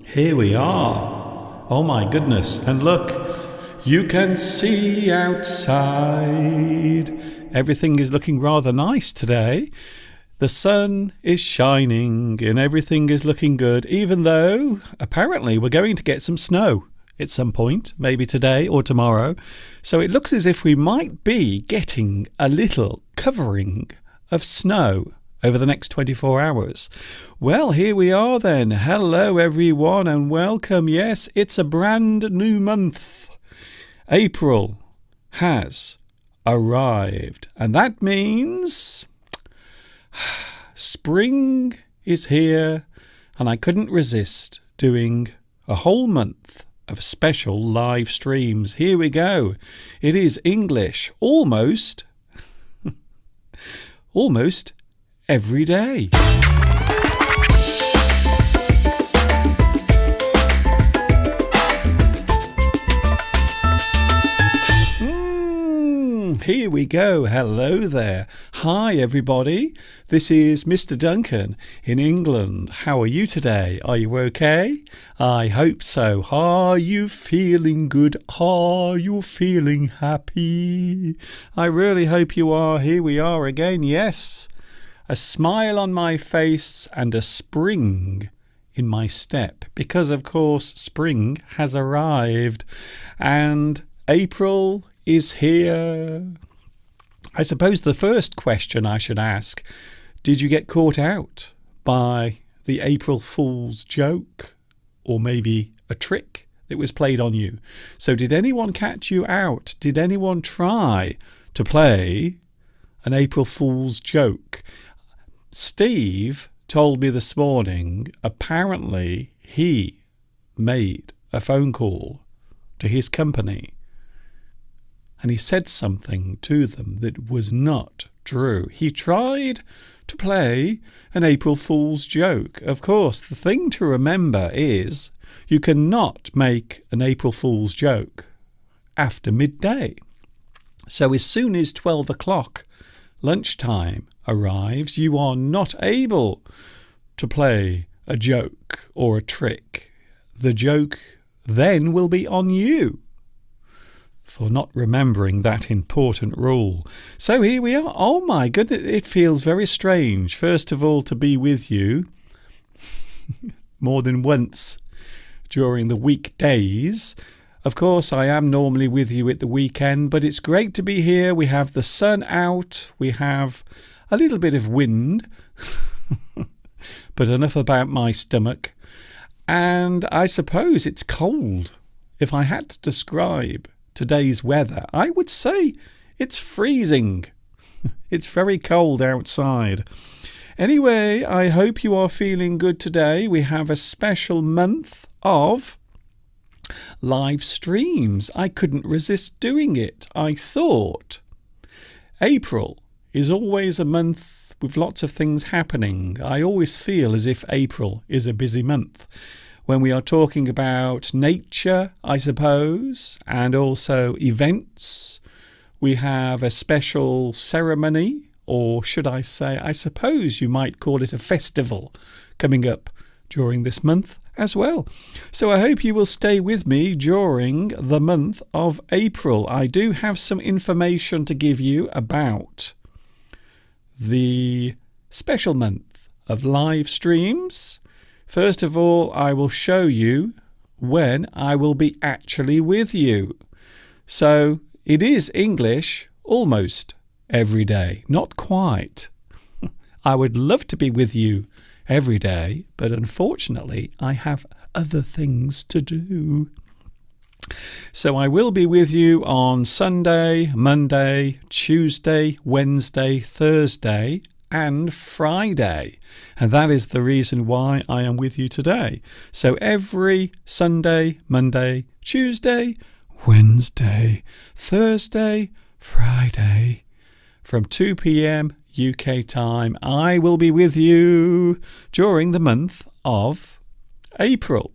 Here we are. Oh my goodness. And look, you can see outside. Everything is looking rather nice today. The sun is shining and everything is looking good, even though apparently we're going to get some snow at some point, maybe today or tomorrow. So it looks as if we might be getting a little covering of snow over the next 24 hours. Well, here we are then. Hello everyone and welcome. Yes, it's a brand new month. April has arrived, and that means spring is here, and I couldn't resist doing a whole month of special live streams. Here we go. It is English almost every day. Here we go. Hello there. Hi everybody. This is Mr. Duncan in England. How are you today? Are you okay? I hope so. Are you feeling good? Are you feeling happy? I really hope you are. Here we are again. Yes. A smile on my face and a spring in my step, because of course spring has arrived and April is here. I suppose the first question I should ask, did you get caught out by the April Fool's joke, or maybe a trick that was played on you? So did anyone catch you out? Did anyone try to play an April Fool's joke? Steve told me this morning apparently he made a phone call to his company and he said something to them that was not true. He tried to play an April Fool's joke. Of course, the thing to remember is you cannot make an April Fool's joke after midday. So as soon as 12 o'clock lunchtime arrives, you are not able to play a joke or a trick. The joke then will be on you for not remembering that important rule. So here we are. Oh my goodness, it feels very strange, first of all, to be with you more than once during the weekdays. Of course, I am normally with you at the weekend, but it's great to be here. We have the sun out. We have a little bit of wind. But enough about my stomach. And I suppose it's cold. If I had to describe today's weather, I would say it's freezing. It's very cold outside. Anyway, I hope you are feeling good today. We have a special month of live streams. I couldn't resist doing it. I thought April is always a month with lots of things happening. I always feel as if April is a busy month when we are talking about nature, I suppose, and also events. We have a special ceremony, or should I say, I suppose you might call it a festival, coming up during this month as well. So I hope you will stay with me during the month of April. I do have some information to give you about the special month of live streams. First of all, I will show you when I will be actually with you. So it is English almost every day, not quite. I would love to be with you every day, but unfortunately I have other things to do. So I will be with you on Sunday, Monday, Tuesday, Wednesday, Thursday and Friday, and that is the reason why I am with you today. So every Sunday, Monday, Tuesday, Wednesday, Thursday, Friday from 2 p.m. UK time, I will be with you during the month of April,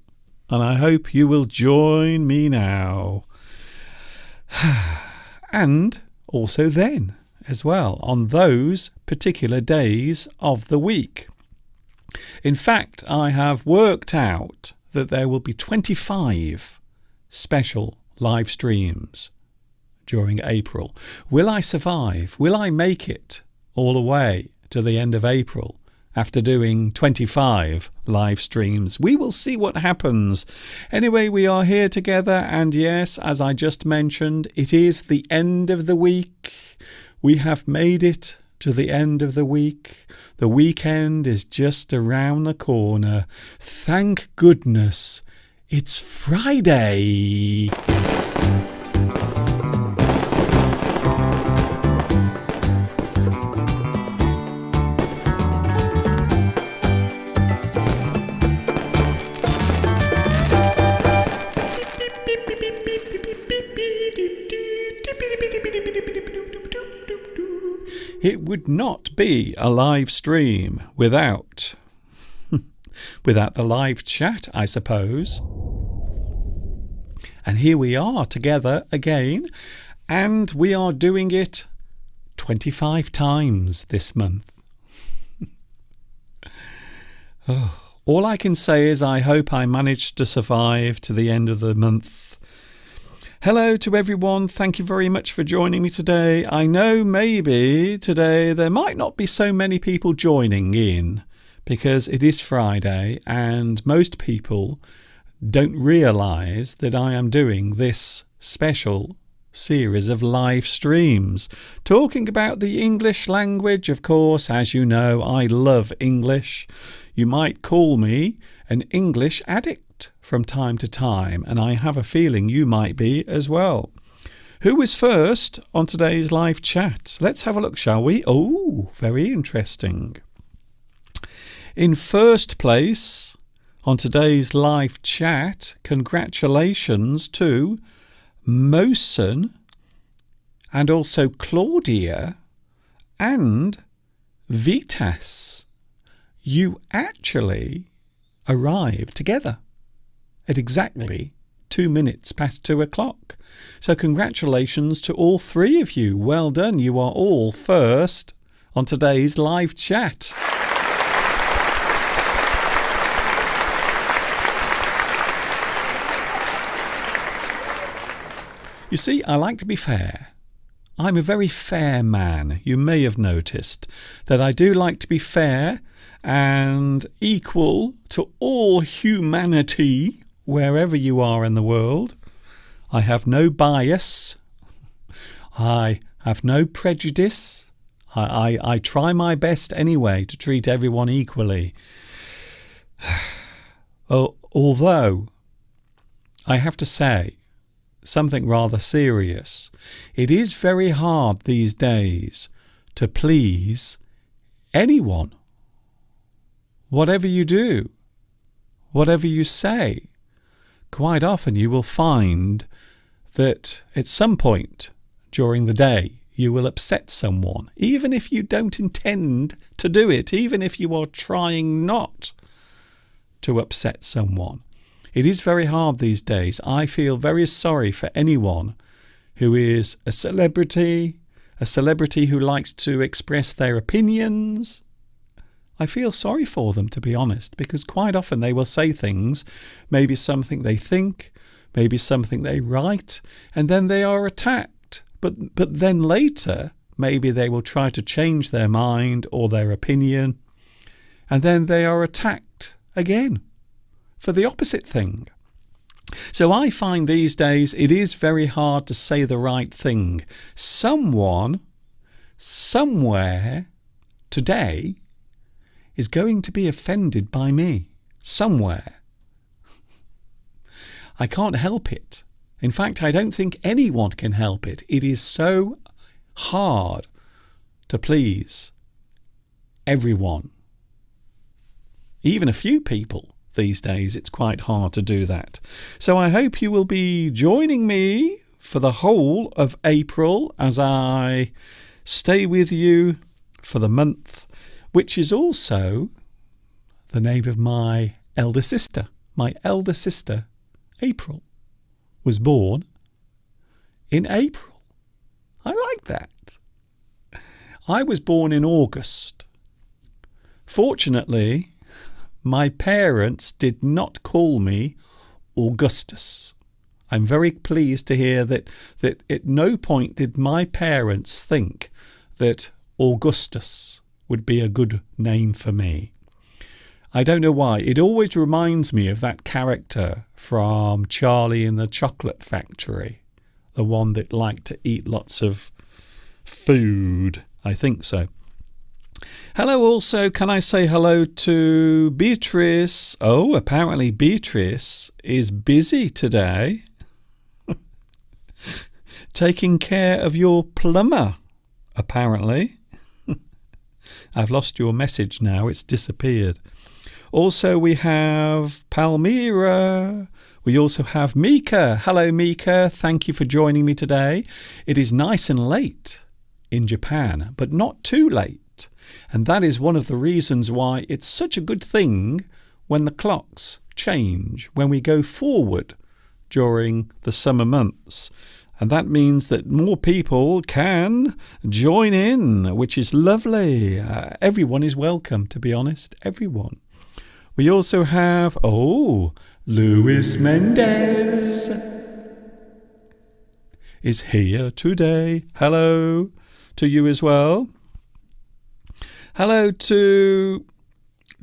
and I hope you will join me now. And also then as well on those particular days of the week. In fact, I have worked out that there will be 25 special live streams during April. Will I survive? Will I make it all the way to the end of April after doing 25 live streams? We will see what happens. Anyway, we are here together, and yes, as I just mentioned, it is the end of the week. We have made it to the end of the week. The weekend is just around the corner. Thank goodness it's Friday. It would not be a live stream without the live chat, I suppose. And here we are together again, and we are doing it 25 times this month. All I can say is I hope I managed to survive to the end of the month. Hello to everyone. Thank you very much for joining me today. I know maybe today there might not be so many people joining in because it is Friday and most people don't realise that I am doing this special series of live streams talking about the English language. Of course, as you know, I love English. You might call me an English addict from time to time, and I have a feeling you might be as well. Who is first on today's live chat? Let's have a look, shall we? Oh, very interesting. In first place on today's live chat, congratulations to Mosen and also Claudia and Vitas. You actually arrived together at exactly 2 minutes past 2 o'clock. So congratulations to all three of you. Well done. You are all first on today's live chat. You see, I like to be fair. I'm a very fair man. You may have noticed that I do like to be fair and equal to all humanity wherever you are in the world. I have no bias. I have no prejudice. I try my best anyway to treat everyone equally. Although I have to say something rather serious. It is very hard these days to please anyone. Whatever you do, whatever you say, quite often you will find that at some point during the day you will upset someone, even if you don't intend to do it, even if you are trying not to upset someone. It is very hard these days. I feel very sorry for anyone who is a celebrity who likes to express their opinions. I feel sorry for them, to be honest, because quite often they will say things, maybe something they think, maybe something they write, and then they are attacked. But then later, maybe they will try to change their mind or their opinion, and then they are attacked again for the opposite thing. So I find these days it is very hard to say the right thing. Someone, somewhere, today, is going to be offended by me. Somewhere. I can't help it. In fact, I don't think anyone can help it. It is so hard to please everyone. Even a few people these days, it's quite hard to do that. So I hope you will be joining me for the whole of April as I stay with you for the month, which is also the name of my elder sister. My elder sister, April, was born in April. I like that. I was born in August. Fortunately, my parents did not call me Augustus. I'm very pleased to hear that at no point did my parents think that Augustus would be a good name for me. I don't know why. It always reminds me of that character from Charlie and the Chocolate Factory, the one that liked to eat lots of food. I think so. Hello also, can I say hello to Beatrice? Oh, apparently Beatrice is busy today. Taking care of your plumber, apparently. I've lost your message now, it's disappeared. Also we have Palmyra. We also have Mika. Hello Mika, thank you for joining me today. It is nice and late in Japan, but not too late. And that is one of the reasons why it's such a good thing when the clocks change, when we go forward during the summer months. And that means that more people can join in, which is lovely. Everyone is welcome, to be honest, everyone. We also have, Luis Mendez is here today. Hello to you as well. Hello to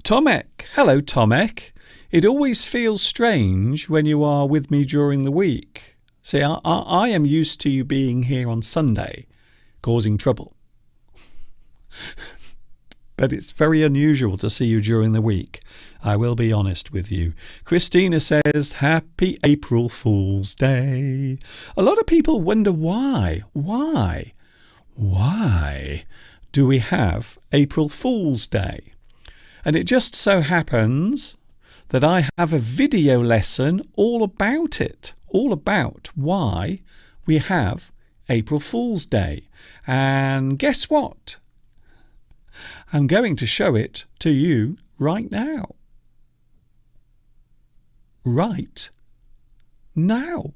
Tomek. Hello, Tomek. It always feels strange when you are with me during the week. See, I am used to you being here on Sunday, causing trouble. But it's very unusual to see you during the week. I will be honest with you. Christina says, Happy April Fool's Day. A lot of people wonder why. Why do we have April Fool's Day? And it just so happens that I have a video lesson all about it, all about why we have April Fool's Day. And guess what? I'm going to show it to you right now. Right now.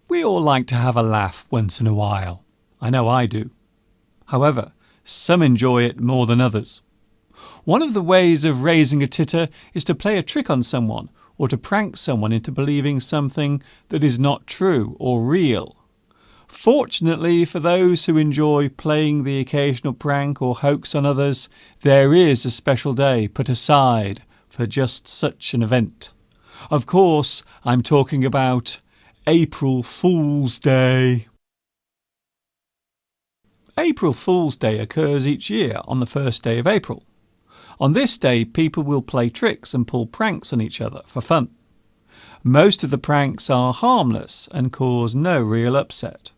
We all like to have a laugh once in a while. I know I do. However, some enjoy it more than others. One of the ways of raising a titter is to play a trick on someone or to prank someone into believing something that is not true or real. Fortunately for those who enjoy playing the occasional prank or hoax on others, there is a special day put aside for just such an event. Of course, I'm talking about April Fool's Day. April Fool's Day occurs each year on the first day of April. On this day, people will play tricks and pull pranks on each other for fun. Most of the pranks are harmless and cause no real upset,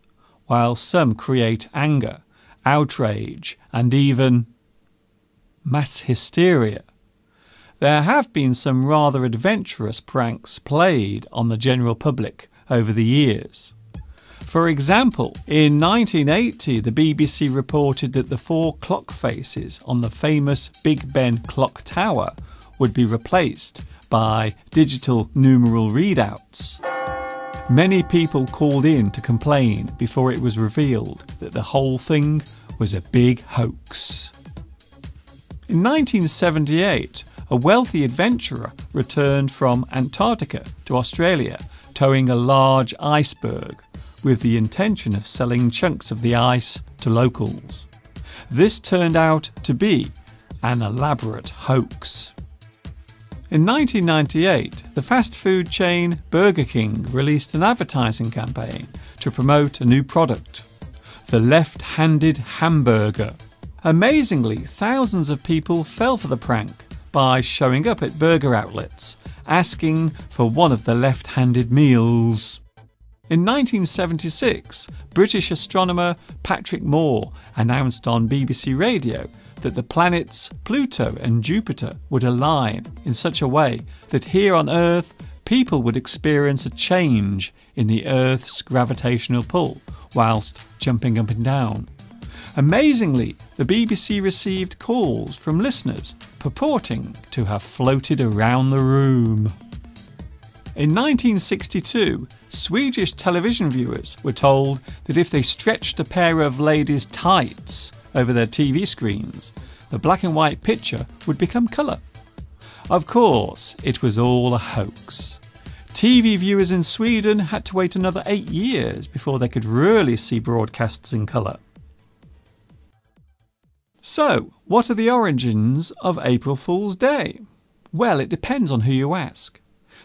while some create anger, outrage, and even mass hysteria. There have been some rather adventurous pranks played on the general public over the years. For example, in 1980, the BBC reported that the 4 clock faces on the famous Big Ben clock tower would be replaced by digital numeral readouts. Many people called in to complain before it was revealed that the whole thing was a big hoax. In 1978, a wealthy adventurer returned from Antarctica to Australia towing a large iceberg with the intention of selling chunks of the ice to locals. This turned out to be an elaborate hoax. In 1998, the fast food chain Burger King released an advertising campaign to promote a new product, the left-handed hamburger. Amazingly, thousands of people fell for the prank by showing up at burger outlets, asking for one of the left-handed meals. In 1976, British astronomer Patrick Moore announced on BBC Radio that the planets Pluto and Jupiter would align in such a way that here on Earth people would experience a change in the Earth's gravitational pull whilst jumping up and down. Amazingly, the BBC received calls from listeners purporting to have floated around the room. In 1962, Swedish television viewers were told that if they stretched a pair of ladies' tights over their TV screens, the black and white picture would become colour. Of course, it was all a hoax. TV viewers in Sweden had to wait another 8 years before they could really see broadcasts in colour. So, what are the origins of April Fool's Day? Well, it depends on who you ask.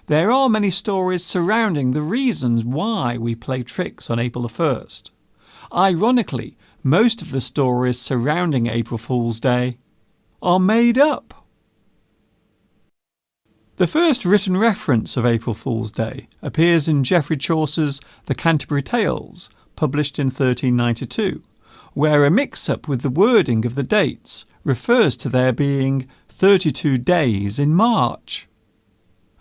There are many stories surrounding the reasons why we play tricks on April the 1st. Ironically, most of the stories surrounding April Fool's Day are made up. The first written reference of April Fool's Day appears in Geoffrey Chaucer's The Canterbury Tales, published in 1392, where a mix-up with the wording of the dates refers to there being 32 days in March.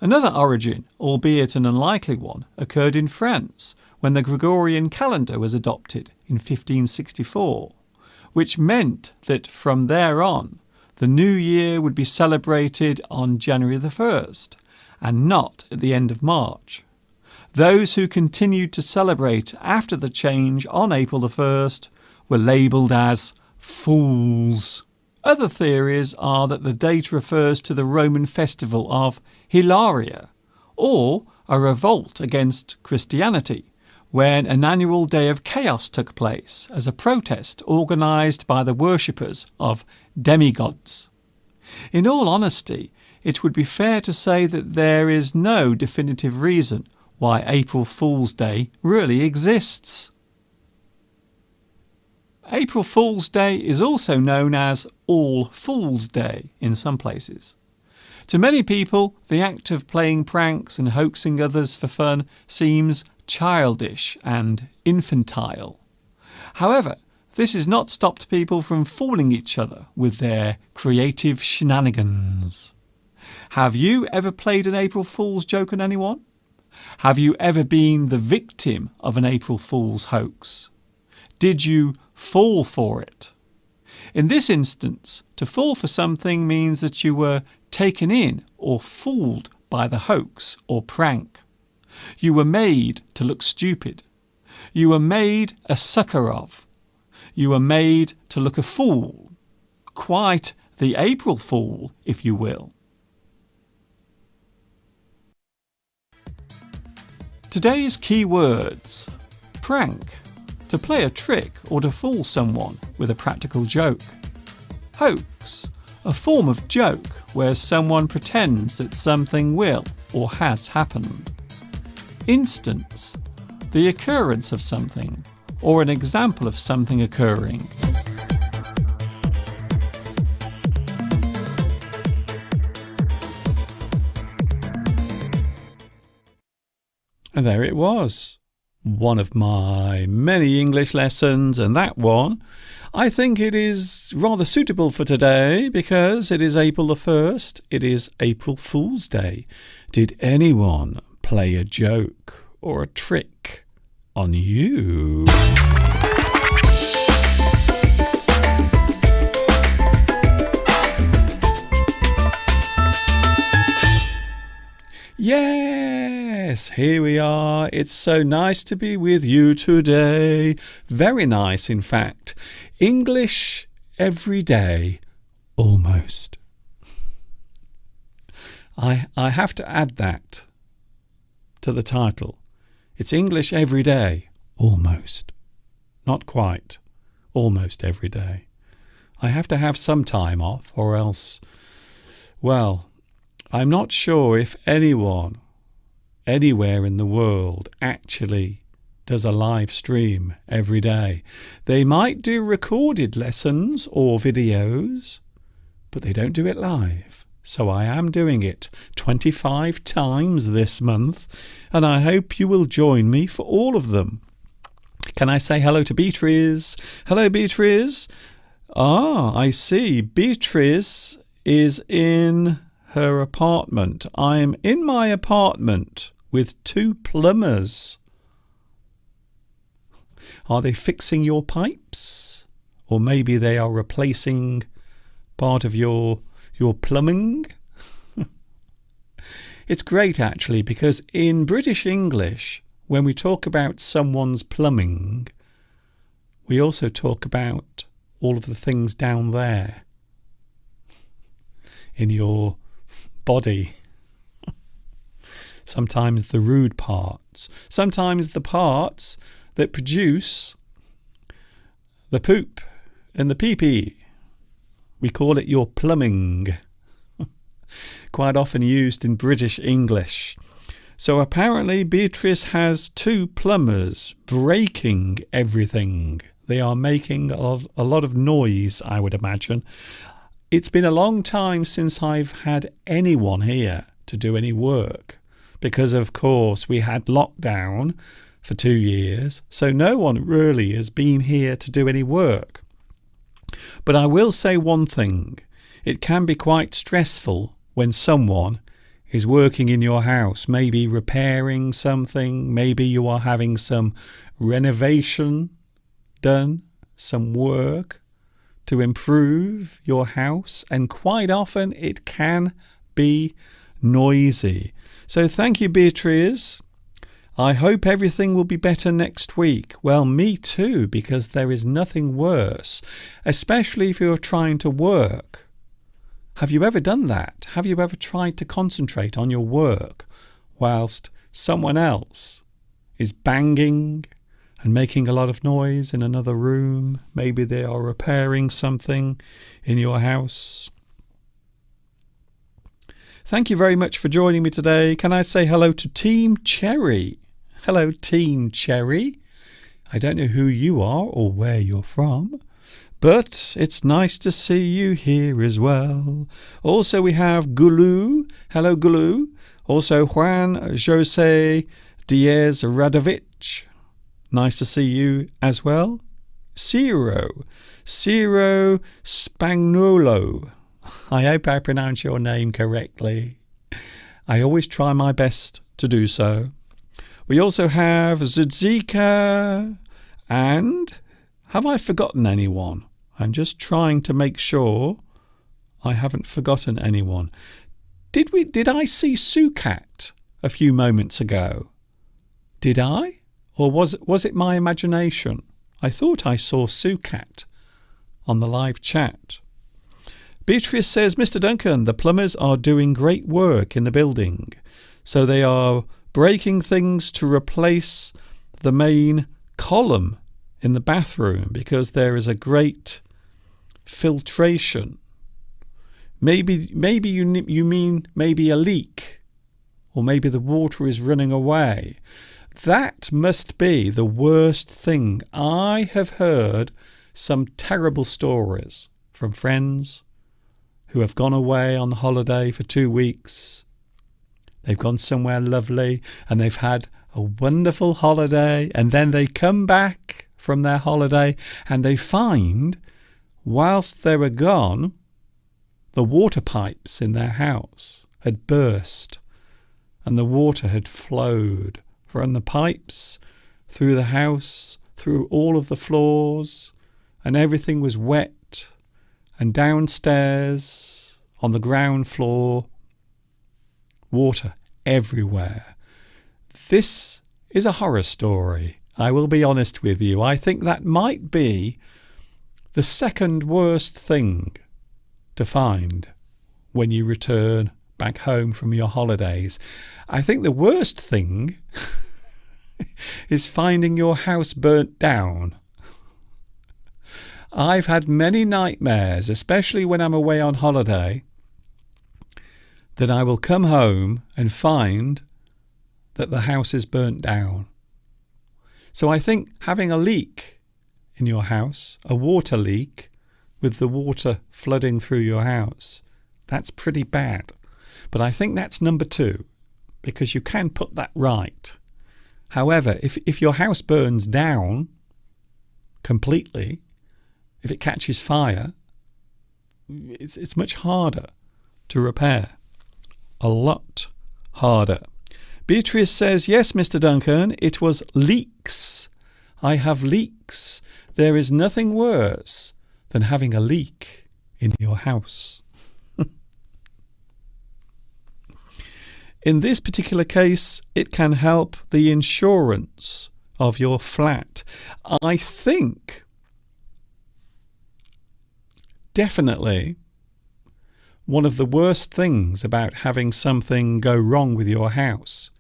Another origin, albeit an unlikely one, occurred in France when the Gregorian calendar was adopted in 1564, which meant that from there on the new year would be celebrated on January the 1st and not at the end of March. Those who continued to celebrate after the change on April the 1st were labelled as fools. Other theories are that the date refers to the Roman festival of Hilaria, or a revolt against Christianity, when an annual day of chaos took place as a protest organised by the worshippers of demigods. In all honesty, it would be fair to say that there is no definitive reason why April Fool's Day really exists. April Fool's Day is also known as All Fool's Day in some places. To many people, the act of playing pranks and hoaxing others for fun seems childish and infantile. However, this has not stopped people from fooling each other with their creative shenanigans. Have you ever played an April Fool's joke on anyone? Have you ever been the victim of an April Fool's hoax? Did you fall for it? In this instance, to fall for something means that you were taken in or fooled by the hoax or prank. You were made to look stupid. You were made a sucker of. You were made to look a fool. Quite the April Fool, if you will. Today's key words: prank, to play a trick or to fool someone with a practical joke. Hoax, a form of joke where someone pretends that something will or has happened. Instance, the occurrence of something or an example of something occurring. And there it was. One of my many English lessons, and that one, I think it is rather suitable for today because it is April the 1st. It is April Fool's Day. Did anyone play a joke or a trick on you? Yes, here we are. It's so nice to be with you today. Very nice, in fact. English every day, almost. I have to add that to the title. It's English every day, almost. Not quite, almost every day. I have to have some time off, or else, well, I'm not sure if anyone anywhere in the world actually does a live stream every day. They might do recorded lessons or videos, but they don't do it live. So I am doing it 25 times this month, and I hope you will join me for all of them. Can I say hello to Beatrice? Hello, Beatrice. I see. Beatrice is in her apartment. I'm in my apartment with 2 plumbers. Are they fixing your pipes? Or maybe they are replacing part of your plumbing? It's great actually, because in British English, when we talk about someone's plumbing, we also talk about all of the things down there in your body. Sometimes the rude parts, sometimes the parts that produce the poop and the pee-pee. We call it your plumbing. Quite often used in British English. So apparently Beatrice has 2 plumbers breaking everything. They are making a lot of noise, I would imagine. It's been a long time since I've had anyone here to do any work, because of course we had lockdown for 2 years, so no one really has been here to do any work. But I will say one thing, it can be quite stressful when someone is working in your house, maybe repairing something, maybe you are having some renovation done, some work to improve your house, and quite often it can be noisy. So thank you, Beatrice. I hope everything will be better next week. Well, me too, because there is nothing worse, especially if you're trying to work. Have you ever done that? Have you ever tried to concentrate on your work whilst someone else is banging and making a lot of noise in another room? Maybe they are repairing something in your house. Thank you very much for joining me today. Can I say hello to Team Cherry? Hello, Team Cherry. I don't know who you are or where you're from, but it's nice to see you here as well. Also, we have Gulu. Hello, Gulu. Also, Juan Jose Diaz Radovic. Nice to see you as well. Ciro Spagnolo. I hope I pronounce your name correctly. I always try my best to do so. We also have Zudzika. And have I forgotten anyone? I'm just trying to make sure I haven't forgotten anyone. Did I see Sukat a few moments ago? Did I? Or was it my imagination? I thought I saw Sukat on the live chat. Beatrice says, Mr. Duncan, the plumbers are doing great work in the building. So they are breaking things to replace the main column in the bathroom because there is a great filtration. Maybe you mean maybe a leak, or maybe the water is running away. That must be the worst thing. I have heard some terrible stories from friends who have gone away on holiday for 2 weeks. They've gone somewhere lovely and they've had a wonderful holiday, and then they come back from their holiday and they find, whilst they were gone, the water pipes in their house had burst and the water had flowed from the pipes through the house, through all of the floors, and everything was wet. And downstairs on the ground floor, water everywhere. This is a horror story. I will be honest with you. I think that might be the second worst thing to find when you return back home from your holidays. I think the worst thing is finding your house burnt down. I've had many nightmares, especially when I'm away on holiday, that I will come home and find that the house is burnt down. So I think having a leak in your house, a water leak with the water flooding through your house, that's pretty bad. But I think that's number 2, because you can put that right. However, if your house burns down completely, if it catches fire, it's much harder to repair. A lot harder. Beatrice says, yes, Mr. Duncan, it was leaks. I have leaks. There is nothing worse than having a leak in your house. In this particular case, it can help the insurance of your flat. I think definitely one of the worst things about having something go wrong with your house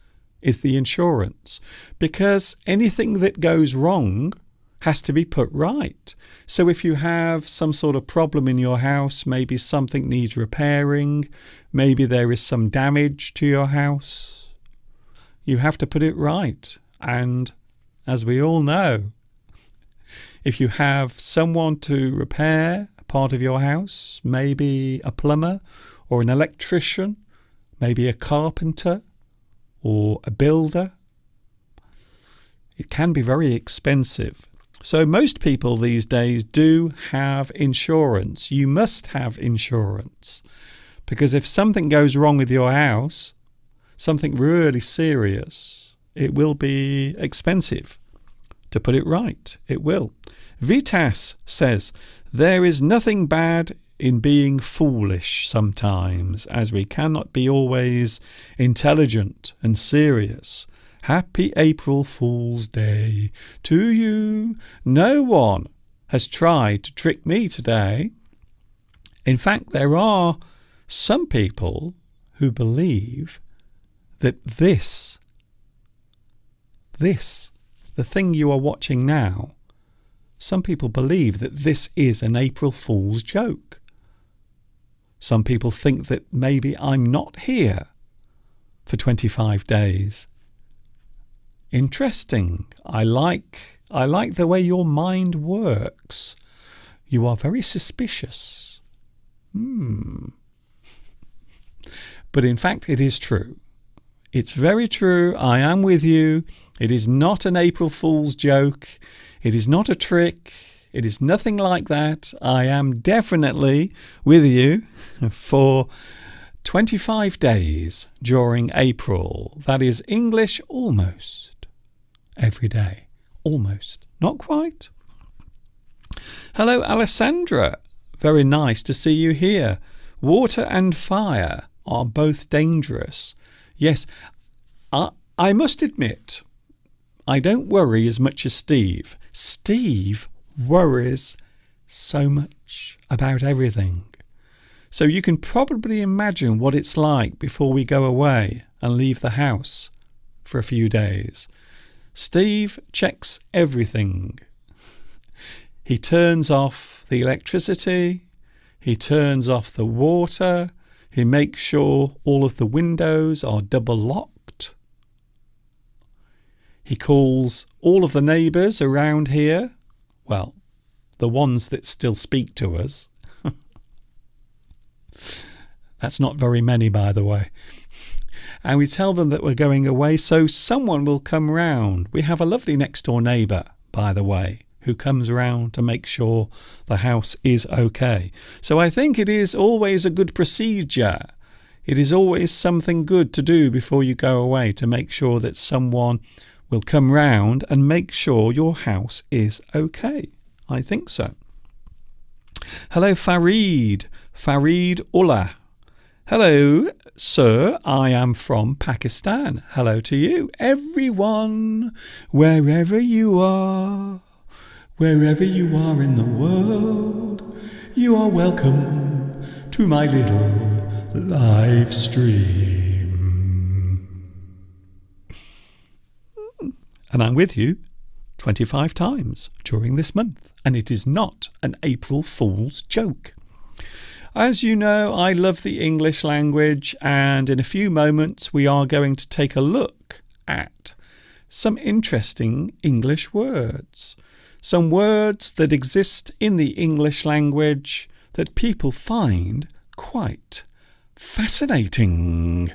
is the insurance, because anything that goes wrong has to be put right. So if you have some sort of problem in your house, maybe something needs repairing, maybe there is some damage to your house, you have to put it right. And as we all know, if you have someone to repair a part of your house, maybe a plumber or an electrician, maybe a carpenter or a builder, it can be very expensive. So most people these days do have insurance. You must have insurance, because if something goes wrong with your house, something really serious, it will be expensive to put it right. It will. Vitas says, there is nothing bad in being foolish sometimes, as we cannot be always intelligent and serious. Happy April Fool's Day to you. No one has tried to trick me today. In fact, there are some people who believe that this, the thing you are watching now, some people believe that this is an April Fool's joke. Some people think that maybe I'm not here for 25 days. Interesting. I like the way your mind works. You are very suspicious. But in fact, it is true. It's very true. I am with you. It is not an April Fool's joke. It is not a trick. It is nothing like that. I am definitely with you for 25 days during April. That is English almost every day. Almost. Not quite. Hello, Alessandra. Very nice to see you here. Water and fire are both dangerous. Yes, I must admit, I don't worry as much as Steve. Steve worries so much about everything. So you can probably imagine what it's like before we go away and leave the house for a few days. Steve checks everything. He turns off the electricity. He turns off the water. He makes sure all of the windows are double locked. He calls all of the neighbours around here. Well, the ones that still speak to us. That's not very many, by the way. And we tell them that we're going away, so someone will come round. We have a lovely next door neighbour, by the way, who comes round to make sure the house is okay. So I think it is always a good procedure. It is always something good to do before you go away, to make sure that someone will come round and make sure your house is okay. I think so. Hello, Farid. Farid Ullah. Hello, sir. I am from Pakistan. Hello to you. Everyone, wherever you are in the world, you are welcome to my little live stream. And I'm with you 25 times during this month, and it is not an April Fool's joke. As you know, I love the English language, and in a few moments we are going to take a look at some interesting English words. Some words that exist in the English language that people find quite fascinating.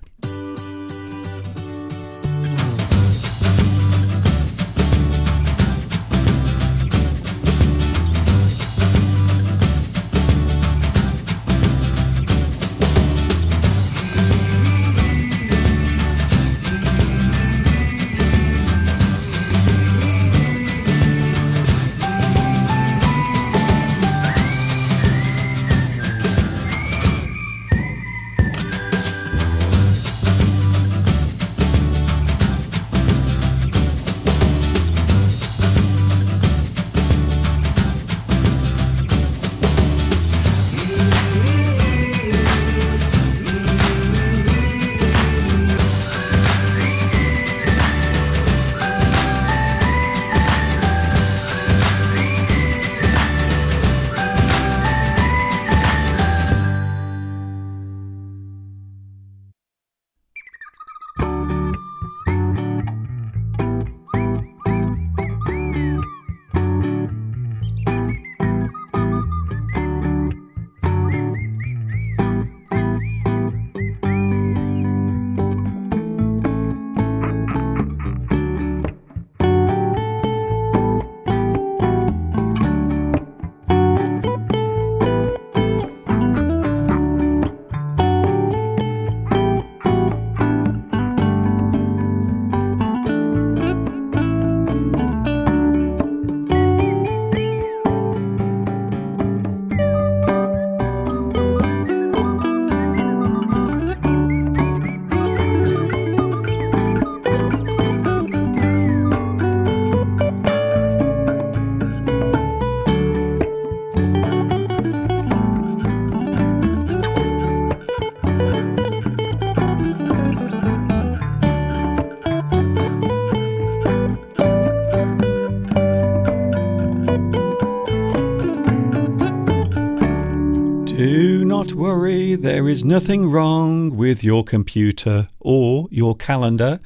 not worry, there is nothing wrong with your computer or your calendar.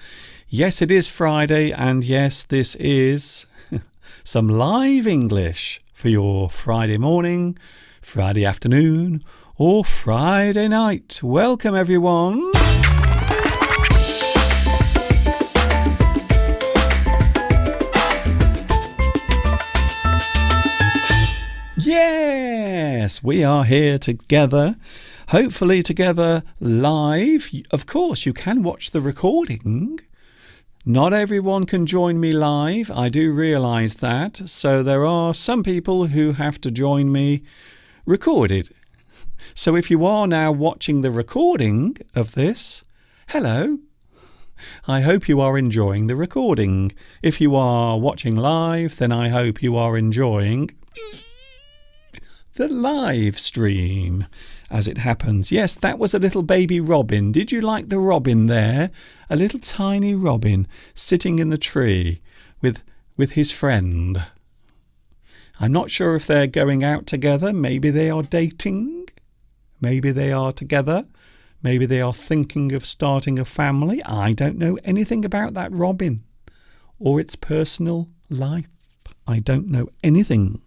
Yes, it is Friday, and yes, this is some live English for your Friday morning, Friday afternoon, or Friday night. Welcome, everyone. Yes, we are here together, hopefully together live. Of course, you can watch the recording. Not everyone can join me live. I do realise that. So there are some people who have to join me recorded. So if you are now watching the recording of this, hello. I hope you are enjoying the recording. If you are watching live, then I hope you are enjoying the live stream as it happens. Yes, that was a little baby robin. Did you like the robin there? A little tiny robin sitting in the tree with his friend. I'm not sure if they're going out together. Maybe they are dating. Maybe they are together. Maybe they are thinking of starting a family. I don't know anything about that robin or its personal life. I don't know anything.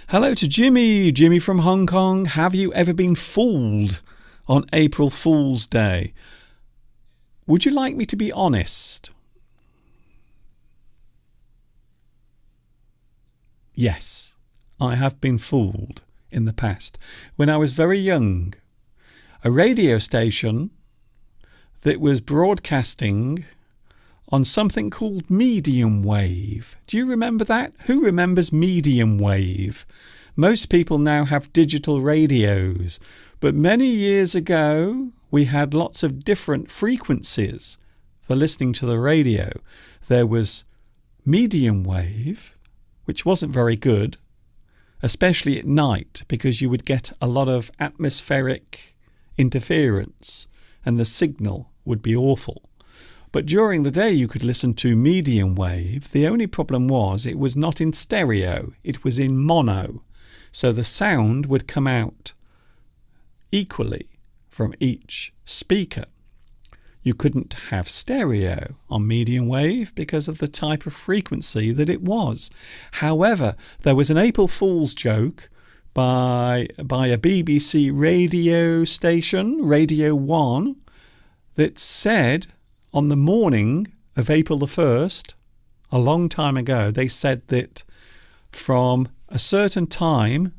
Hello to Jimmy from Hong Kong. Have you ever been fooled on April Fool's Day? Would you like me to be honest? Yes, I have been fooled in the past. When I was very young, a radio station that was broadcasting on something called medium wave. Do you remember that? Who remembers medium wave? Most people now have digital radios, but many years ago we had lots of different frequencies for listening to the radio. There was medium wave, which wasn't very good, especially at night, because you would get a lot of atmospheric interference and the signal would be awful. But during the day you could listen to medium wave. The only problem was it was not in stereo, it was in mono. So the sound would come out equally from each speaker. You couldn't have stereo on medium wave because of the type of frequency that it was. However, there was an April Fool's joke by a BBC radio station, Radio 1, that said on the morning of April the 1st, a long time ago, they said that from a certain time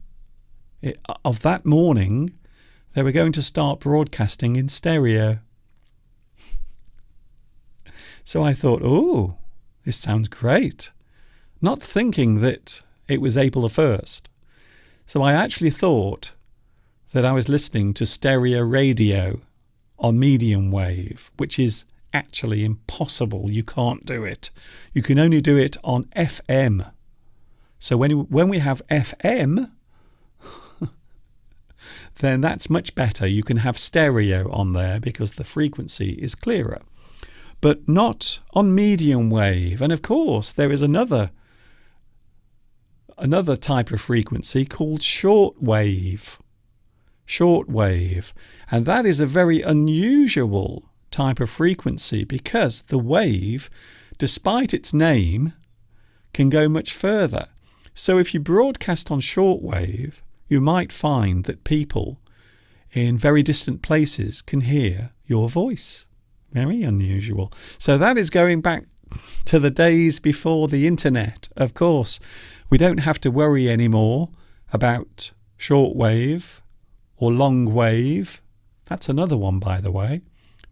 of that morning, they were going to start broadcasting in stereo. So I thought, oh, this sounds great. Not thinking that it was April the 1st. So I actually thought that I was listening to stereo radio on medium wave, which is actually impossible. You can't do it. You can only do it on FM. So when we have FM, then that's much better. You can have stereo on there because the frequency is clearer. But not on medium wave. And of course, there is another type of frequency called short wave. Short wave. And that is a very unusual type of frequency because the wave, despite its name, can go much further. So if you broadcast on shortwave, you might find that people in very distant places can hear your voice. Very unusual. So that is going back to the days before the internet. Of course, we don't have to worry anymore about shortwave or long wave. That's another one, by the way.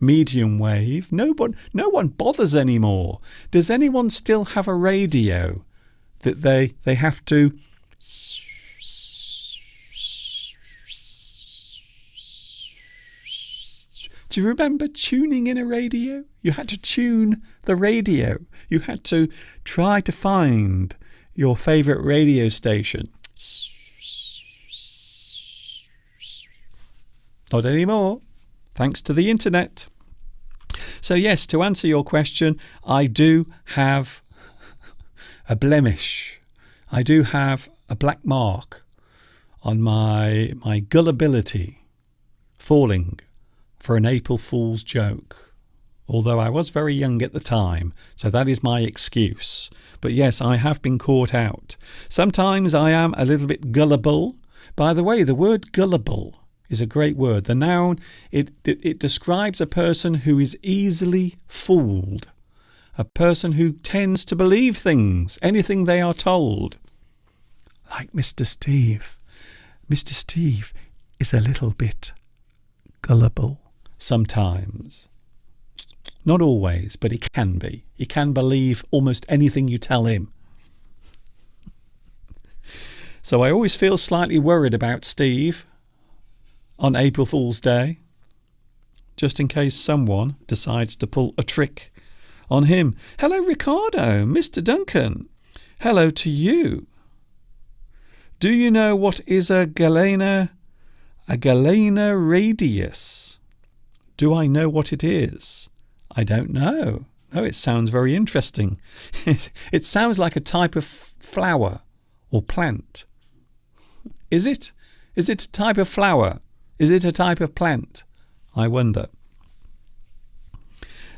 Medium wave. No one bothers anymore. Does anyone still have a radio that they have to Do you remember tuning in a radio? You had to tune the radio. You had to try to find your favourite radio station. Not anymore, thanks to the internet. So yes, to answer your question, I do have a blemish. I do have a black mark on my gullibility falling for an April Fool's joke, although I was very young at the time, so that is my excuse. But yes, I have been caught out. Sometimes I am a little bit gullible. By the way, the word gullible is a great word. The noun, it describes a person who is easily fooled, a person who tends to believe things, anything they are told. Like Mr. Steve. Mr. Steve is a little bit gullible sometimes. Not always, but he can be. He can believe almost anything you tell him. So I always feel slightly worried about Steve on April Fool's Day, just in case someone decides to pull a trick on him. Hello, Ricardo, Mr. Duncan. Hello to you. Do you know what is a Galena radius? Do I know what it is? I don't know. No, it sounds very interesting. It sounds like a type of flower or plant. Is it? Is it a type of flower? Is it a type of plant? I wonder.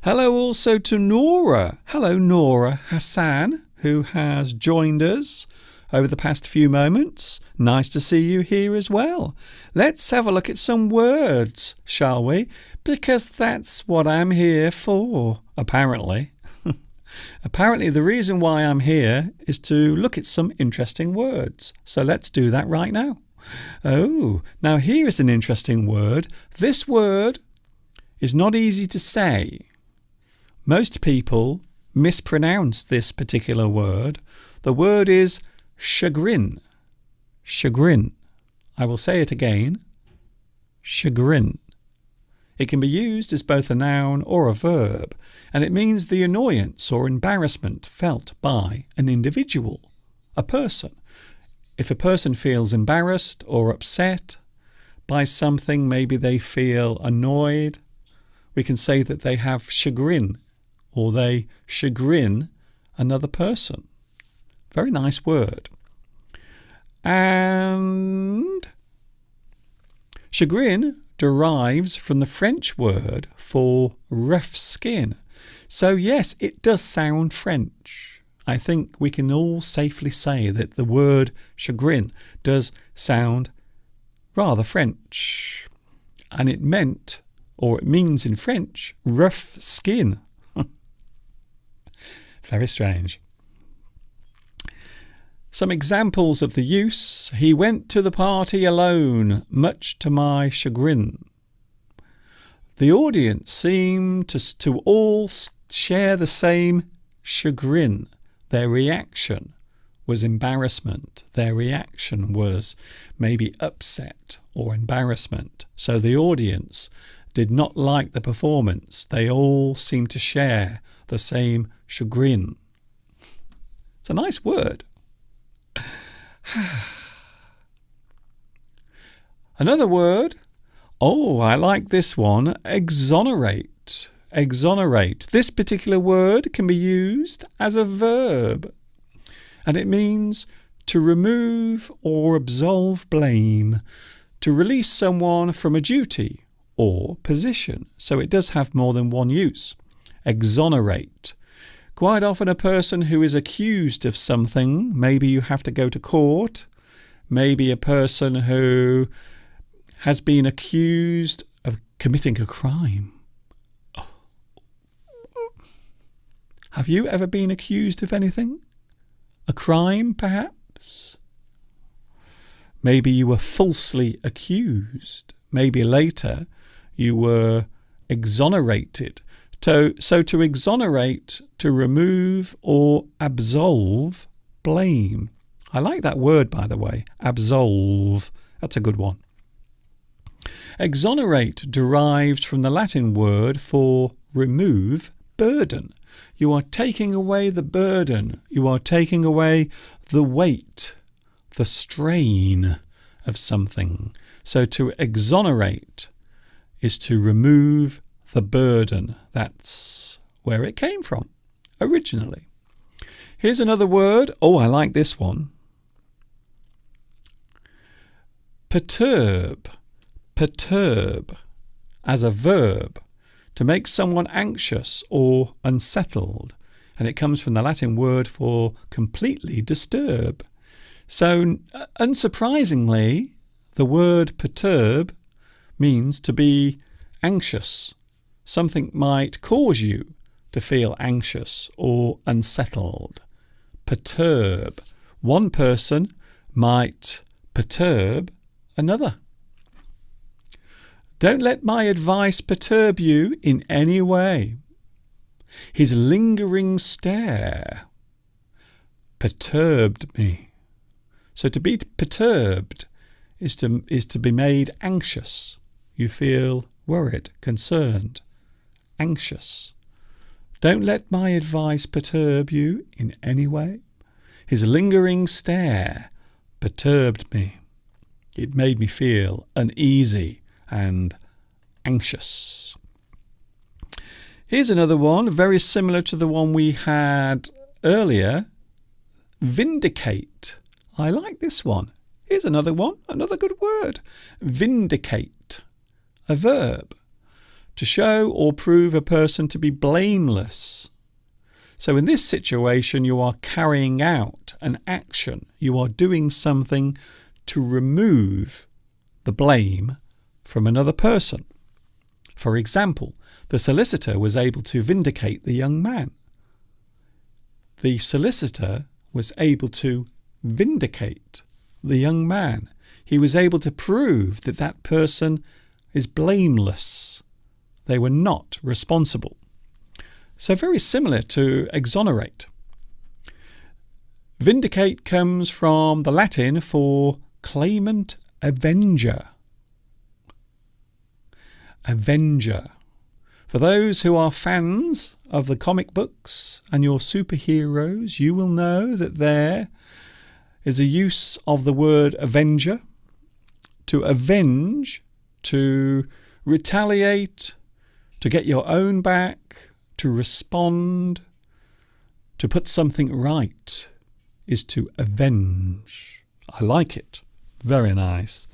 Hello also to Nora. Hello, Nora Hassan, who has joined us over the past few moments. Nice to see you here as well. Let's have a look at some words, shall we? Because that's what I'm here for, apparently. Apparently the reason why I'm here is to look at some interesting words. So let's do that right now. Oh, now here is an interesting word. This word is not easy to say. Most people mispronounce this particular word. The word is chagrin. Chagrin. I will say it again. Chagrin. It can be used as both a noun or a verb, and it means the annoyance or embarrassment felt by an individual, a person. If a person feels embarrassed or upset by something, maybe they feel annoyed, we can say that they have chagrin, or they chagrin another person. Very nice word. And chagrin derives from the French word for rough skin. So yes, it does sound French. I think we can all safely say that the word chagrin does sound rather French. And it meant, or it means in French, rough skin. Very strange. Some examples of the use. He went to the party alone, much to my chagrin. The audience seemed to all share the same chagrin. Their reaction was embarrassment. Their reaction was maybe upset or embarrassment. So the audience did not like the performance. They all seemed to share the same chagrin. It's a nice word. Another word. Oh, I like this one. Exonerate. Exonerate. This particular word can be used as a verb, and it means to remove or absolve blame, to release someone from a duty or position. So it does have more than one use. Exonerate. Quite often a person who is accused of something, maybe you have to go to court, maybe a person who has been accused of committing a crime. Have you ever been accused of anything? A crime, perhaps? Maybe you were falsely accused. Maybe later you were exonerated. So to exonerate, to remove or absolve blame. I like that word, by the way. Absolve. That's a good one. Exonerate derived from the Latin word for remove burden. You are taking away the burden. You are taking away the weight, the strain of something. So to exonerate is to remove the burden. That's where it came from originally. Here's another word. Oh, I like this one. Perturb, perturb, as a verb, to make someone anxious or unsettled, and it comes from the Latin word for completely disturb. So, unsurprisingly, the word perturb means to be anxious. Something might cause you to feel anxious or unsettled. Perturb. One person might perturb another. Don't let my advice perturb you in any way. His lingering stare perturbed me. So to be perturbed is to be made anxious. You feel worried, concerned, anxious. Don't let my advice perturb you in any way. His lingering stare perturbed me. It made me feel uneasy and anxious. Here's another one, very similar to the one we had earlier. Vindicate. I like this one. Here's another one, another good word. Vindicate. A verb. To show or prove a person to be blameless. So in this situation, you are carrying out an action. You are doing something to remove the blame from another person. For example, the solicitor was able to vindicate the young man. The solicitor was able to vindicate the young man. He was able to prove that that person is blameless. They were not responsible. So very similar to exonerate. Vindicate comes from the Latin for claimant avenger. Avenger. For those who are fans of the comic books and your superheroes, you will know that there is a use of the word avenger. To avenge, to retaliate, to get your own back, to respond, to put something right is to avenge. I like it. Very nice.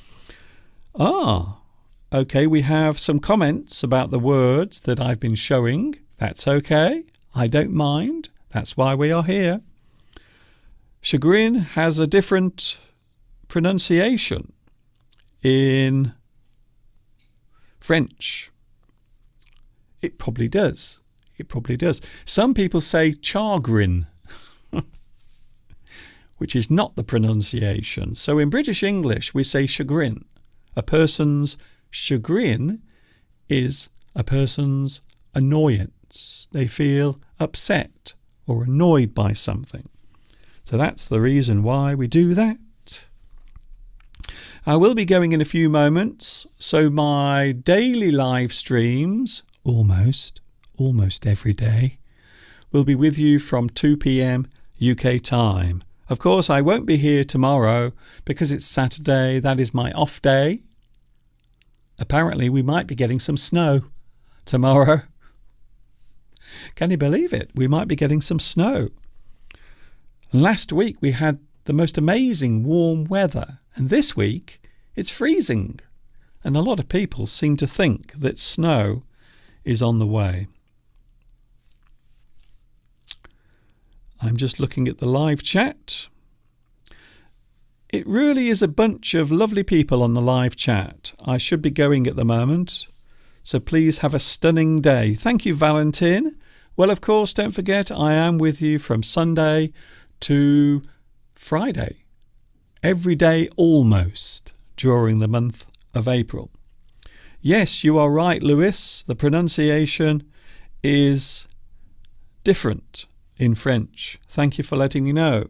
Okay, we have some comments about the words that I've been showing. That's okay. I don't mind. That's why we are here. Chagrin has a different pronunciation in French. It probably does. It probably does. Some people say chagrin, which is not the pronunciation. So in British English, we say chagrin. A person's chagrin is a person's annoyance. They feel upset or annoyed by something. So that's the reason why we do that. I will be going in a few moments. So my daily live streams, almost every day, will be with you from 2 p.m. UK time. Of course, I won't be here tomorrow because it's Saturday. That is my off day. Apparently, we might be getting some snow tomorrow. Can you believe it? We might be getting some snow. Last week, we had the most amazing warm weather. And this week, it's freezing. And a lot of people seem to think that snow is on the way. I'm just looking at the live chat. It really is a bunch of lovely people on the live chat. I should be going at the moment, so please have a stunning day. Thank you, Valentin. Well, of course, don't forget, I am with you from Sunday to Friday. Every day almost during the month of April. Yes, you are right, Lewis. The pronunciation is different in French. Thank you for letting me know.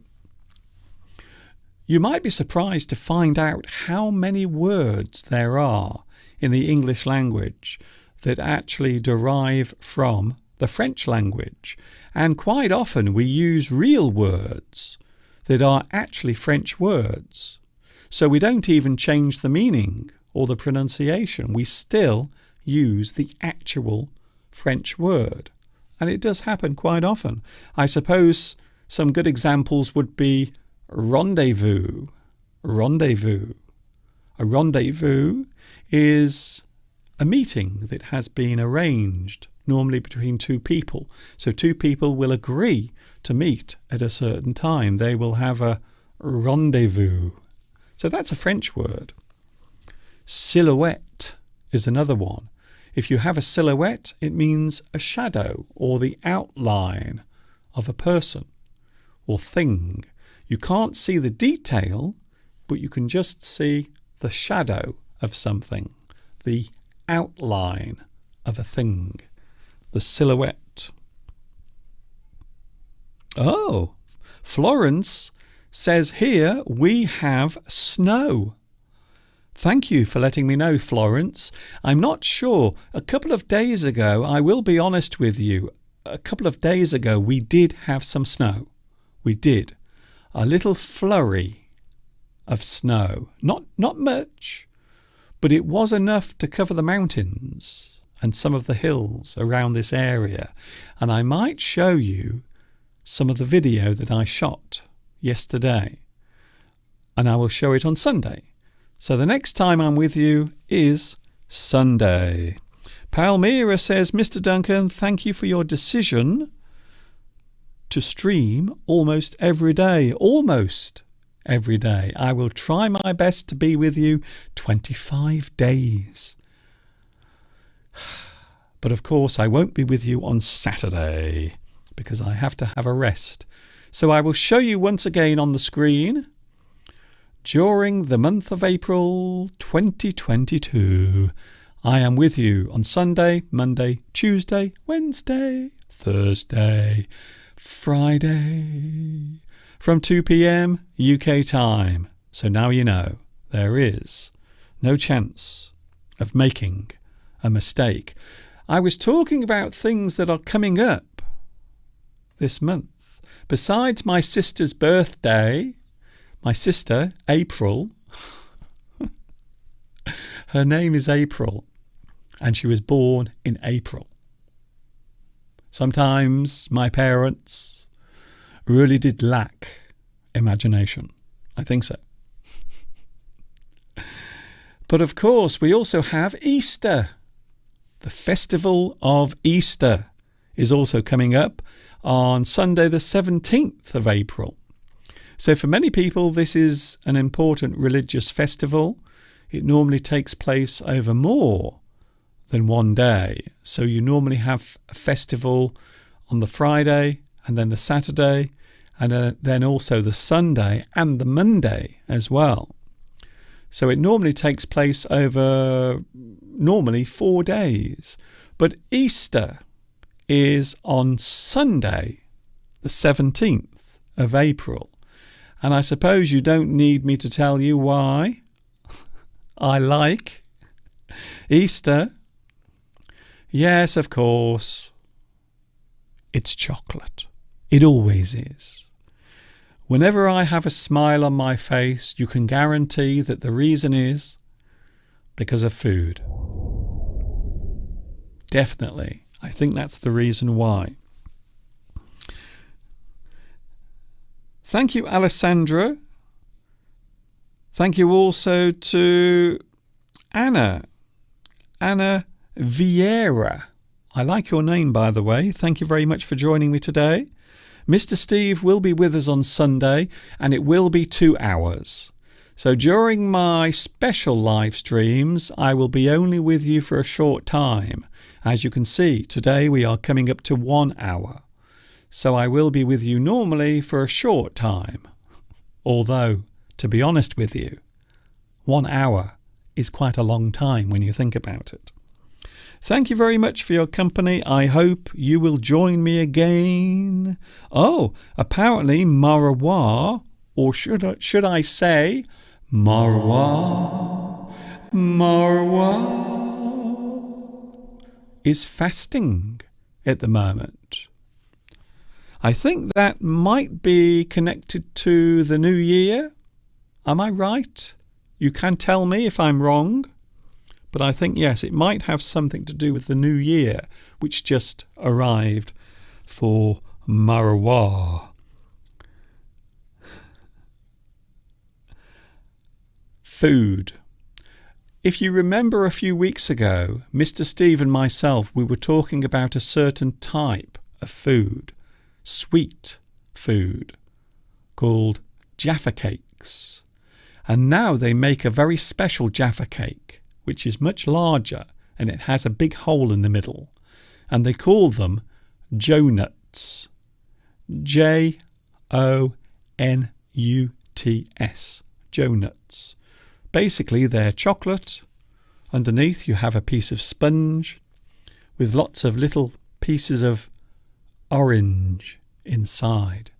You might be surprised to find out how many words there are in the English language that actually derive from the French language. And quite often we use real words that are actually French words. So we don't even change the meaning or the pronunciation. We still use the actual French word. And it does happen quite often. I suppose some good examples would be rendezvous, rendezvous, A rendezvous is a meeting that has been arranged, normally between two people. So two people will agree to meet at a certain time. They will have a rendezvous. So that's a French word. Silhouette is another one. If you have a silhouette, it means a shadow or the outline of a person or thing. You can't see the detail, but you can just see the shadow of something, the outline of a thing, the silhouette. Oh, Florence says here we have snow. Thank you for letting me know, Florence. I'm not sure. A couple of days ago, I will be honest with you, a couple of days ago we did have some snow. We did. A little flurry of snow. Not much, but it was enough to cover the mountains and some of the hills around this area. And I might show you some of the video that I shot yesterday. And I will show it on Sunday. So the next time I'm with you is Sunday. Palmyra says, Mr. Duncan, thank you for your decision to stream almost every day. Almost every day. I will try my best to be with you 25 days. But of course I won't be with you on Saturday because I have to have a rest. So I will show you once again on the screen during the month of April 2022. I am with you on Sunday, Monday, Tuesday, Wednesday, Thursday, Friday from 2 p.m. UK time. So now you know there is no chance of making a mistake. I was talking about things that are coming up this month. Besides my sister's birthday, my sister, April, her name is April, and she was born in April. Sometimes my parents really did lack imagination. I think so. But of course, we also have Easter. The festival of Easter is also coming up on Sunday the 17th of April. So for many people, this is an important religious festival. It normally takes place over more than one day. So you normally have a festival on the Friday and then the Saturday and then also the Sunday and the Monday as well. So it normally takes place over normally 4 days. But Easter is on Sunday, the 17th of April. And I suppose you don't need me to tell you why I like Easter. Yes, of course. It's chocolate. It always is. Whenever I have a smile on my face, you can guarantee that the reason is because of food. Definitely. I think that's the reason why. Thank you, Alessandra. Thank you also to Anna Vieira. I like your name, by the way. Thank you very much for joining me today. Mr. Steve will be with us on Sunday, and it will be 2 hours. So during my special live streams, I will be only with you for a short time. As you can see, today we are coming up to 1 hour. So I will be with you normally for a short time. Although, to be honest with you, 1 hour is quite a long time when you think about it. Thank you very much for your company. I hope you will join me again. Oh, apparently Marwa, or should I say Marwa, is fasting at the moment. I think that might be connected to the new year. Am I right? You can tell me if I'm wrong. But I think, yes, it might have something to do with the new year, which just arrived for Marwa. Food. If you remember a few weeks ago, Mr. Steve and myself, we were talking about a certain type of food, sweet food, called Jaffa cakes. And now they make a very special Jaffa cake, which is much larger and it has a big hole in the middle. And they call them Jonuts. J-O-N-U-T-S. Jonuts. Basically, they're chocolate. Underneath you have a piece of sponge with lots of little pieces of orange inside.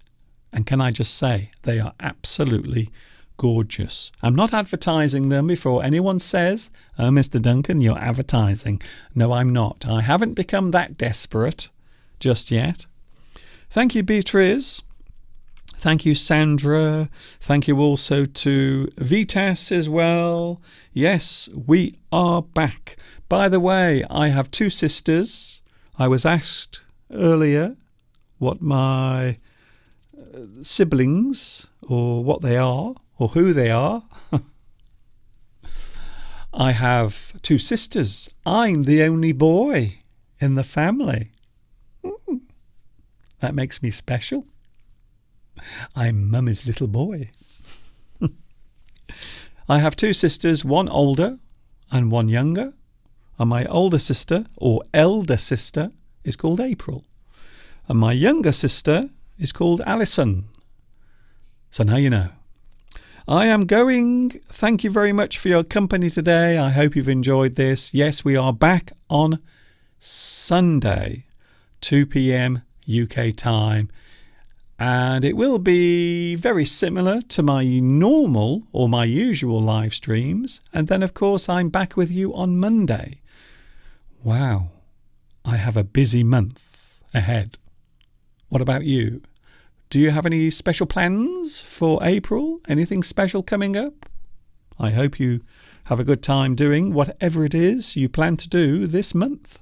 And can I just say, they are absolutely gorgeous. I'm not advertising them before anyone says, "Oh, Mr. Duncan, you're advertising." No, I'm not. I haven't become that desperate just yet. Thank you, Beatrice. Thank you, Sandra. Thank you also to Vitas as well. Yes, we are back. By the way, I have two sisters. I was asked earlier what my siblings, or what they are, or who they are. I have two sisters. I'm the only boy in the family. That makes me special. I'm Mummy's little boy. I have two sisters, one older and one younger. And my older sister, or elder sister, is called April. And my younger sister is called Alison. So now you know. I am going. Thank you very much for your company today. I hope you've enjoyed this. Yes, we are back on Sunday, 2 p.m. UK time. And it will be very similar to my normal or my usual live streams. And then, of course, I'm back with you on Monday. Wow, I have a busy month ahead. What about you? Do you have any special plans for April? Anything special coming up? I hope you have a good time doing whatever it is you plan to do this month.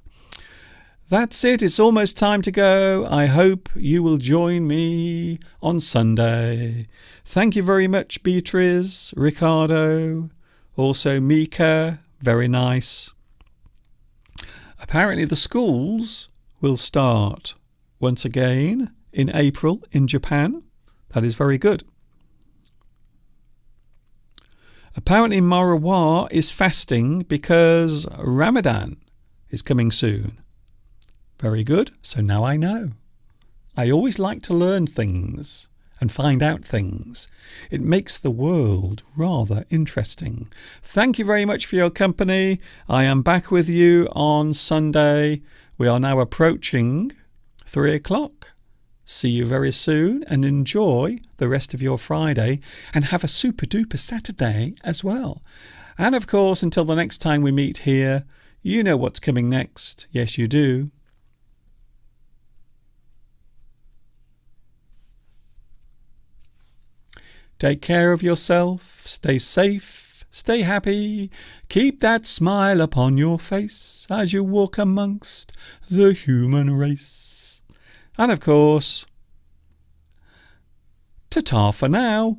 That's it. It's almost time to go. I hope you will join me on Sunday. Thank you very much, Beatrice, Ricardo, also Mika. Very nice. Apparently the schools will start once again in April in Japan. That is very good. Apparently Marwa is fasting because Ramadan is coming soon. Very good. So now I know. I always like to learn things and find out things. It makes the world rather interesting. Thank you very much for your company. I am back with you on Sunday. We are now approaching 3 o'clock. See you very soon and enjoy the rest of your Friday and have a super duper Saturday as well. And of course, until the next time we meet here, you know what's coming next. Yes, you do. Take care of yourself, stay safe, stay happy, keep that smile upon your face as you walk amongst the human race. And of course, ta-ta for now.